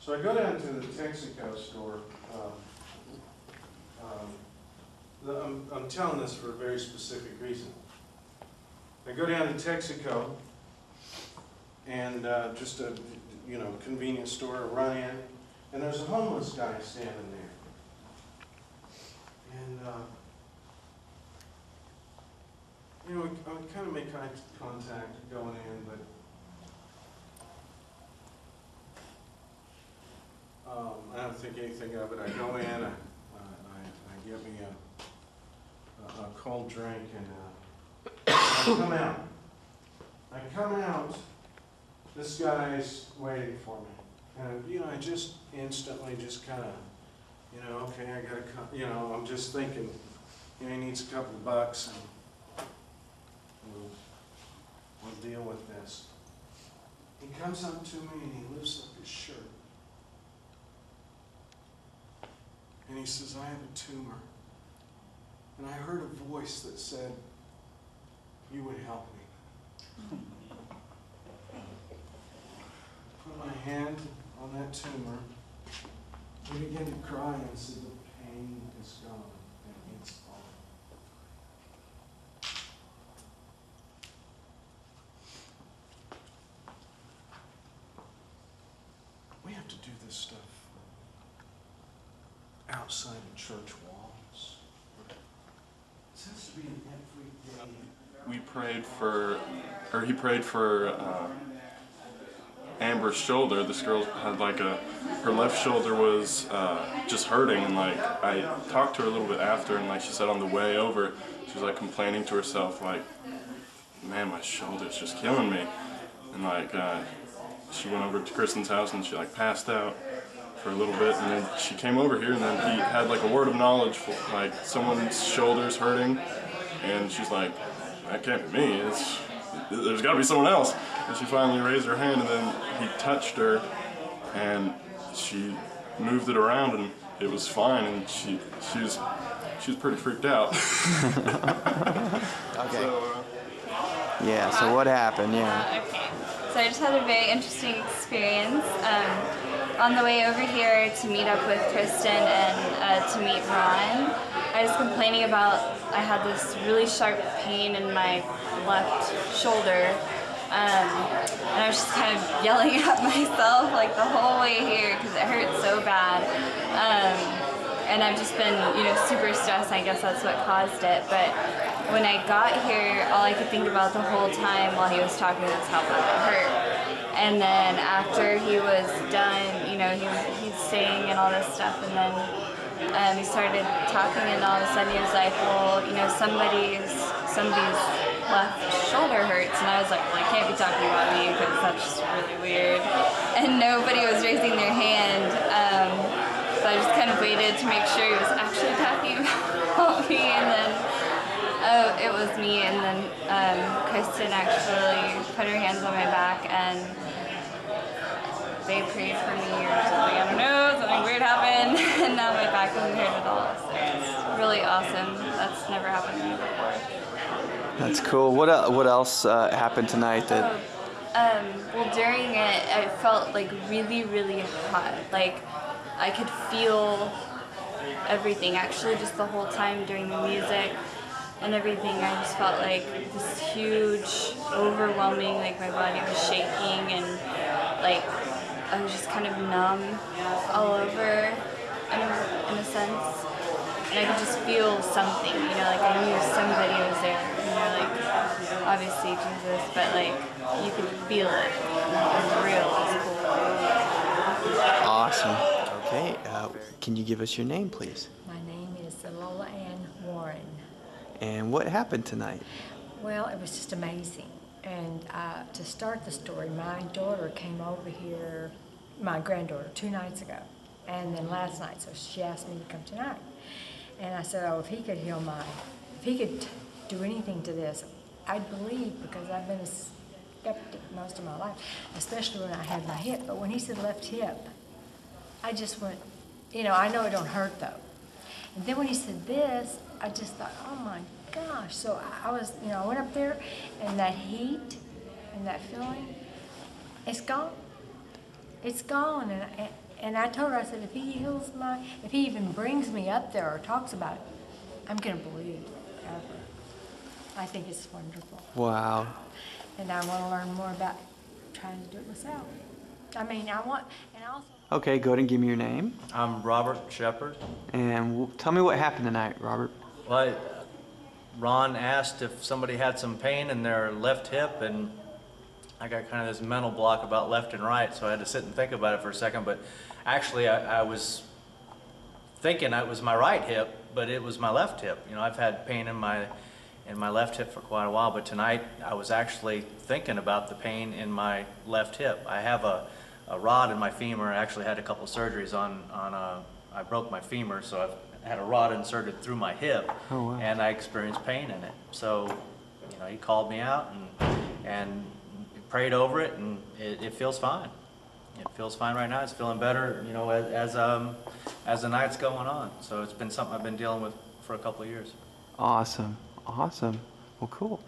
So I go down to the Texaco store. I'm telling this for a very specific reason. I go down to Texaco, and just a convenience store, I run in, and there's a homeless guy standing there. And I kind of make eye contact going in, but I don't think anything of it. I go in, I get me a cold drink, and I come out. This guy's waiting for me, and I just instantly just kind of, okay, I gotta come. I'm just thinking, he needs a couple of bucks, and we'll deal with this. He comes up to me and he lifts up his shirt. And he says, I have a tumor. And I heard a voice that said, you would help me. Put my hand on that tumor. He began to cry and said, the pain is gone and it's all. We have to do this stuff outside of church walls. This has to be an everyday. We prayed for, or he prayed for Amber's shoulder. This girl had her left shoulder was just hurting, and I talked to her a little bit after, and she said on the way over, she was complaining to herself, man, my shoulder's just killing me. And she went over to Kristen's house and she passed out for a little bit, and then she came over here, and then he had a word of knowledge for someone's shoulder's hurting, and she's like, that can't be me, there's got to be someone else. And she finally raised her hand, and then he touched her, and she moved it around, and it was fine, and she was pretty freaked out. Okay. So, yeah, so what happened? Yeah. Okay. So I just had a very interesting experience. On the way over here to meet up with Kristen and to meet Ron, I was complaining about I had this really sharp pain in my left shoulder, and I was just kind of yelling at myself the whole way here because it hurt so bad. And I've just been, super stressed. I guess that's what caused it. But when I got here, all I could think about the whole time while he was talking was how bad it hurt. And then after he was done, he's saying and all this stuff, and then he started talking, and all of a sudden he was like, well, somebody's left shoulder hurts, and I was like, well, I can't be talking about me because that's just really weird. And nobody was raising their hand. So I just kind of waited to make sure he was actually talking about me, and then, oh, it was me, and then Kristen actually put her hands on my back, and they prayed for me or something, I don't know, something weird happened, and now my back doesn't hurt at all, so it's really awesome. That's never happened to me before. That's cool. What else happened tonight that... Well, during it, I felt really, really hot. I could feel everything, actually, just the whole time during the music and everything. I just felt this huge, overwhelming, my body was shaking, and I was just kind of numb all over in a sense. And I could just feel something, I knew somebody was there, obviously Jesus, but you could feel it. It was real, it was cool. Awesome. Okay, can you give us your name, please? My name is Lola Ann Warren. And what happened tonight? Well, it was just amazing. And to start the story, my daughter came over here, my granddaughter, 2 nights ago, and then last night, so she asked me to come tonight. And I said, oh, if he could if he could do anything to this, I'd believe, because I've been a skeptic most of my life, especially when I had my hip. But when he said left hip, I just went, I know it don't hurt though. And then when he said this, I just thought, oh my gosh. So I was, I went up there, and that heat and that feeling, it's gone. It's gone. And I told her, I said, if he even brings me up there or talks about it, I'm gonna believe it forever. I think it's wonderful. Wow. And I wanna learn more about trying to do it myself. I mean, and also. Okay, go ahead and give me your name. I'm Robert Shepard. And tell me what happened tonight, Robert. Well, Ron asked if somebody had some pain in their left hip, and I got kind of this mental block about left and right, so I had to sit and think about it for a second. But actually, I was thinking it was my right hip, but it was my left hip. You know, I've had pain in my left hip for quite a while, but tonight I was actually thinking about the pain in my left hip. I have a rod in my femur. I actually had a couple surgeries I broke my femur, so I've had a rod inserted through my hip. Oh, wow. And I experienced pain in it. So, you know, he called me out and prayed over it, and it feels fine. It feels fine right now. It's feeling better, you know, as the night's going on. So it's been something I've been dealing with for a couple of years. Awesome. Awesome. Well, cool.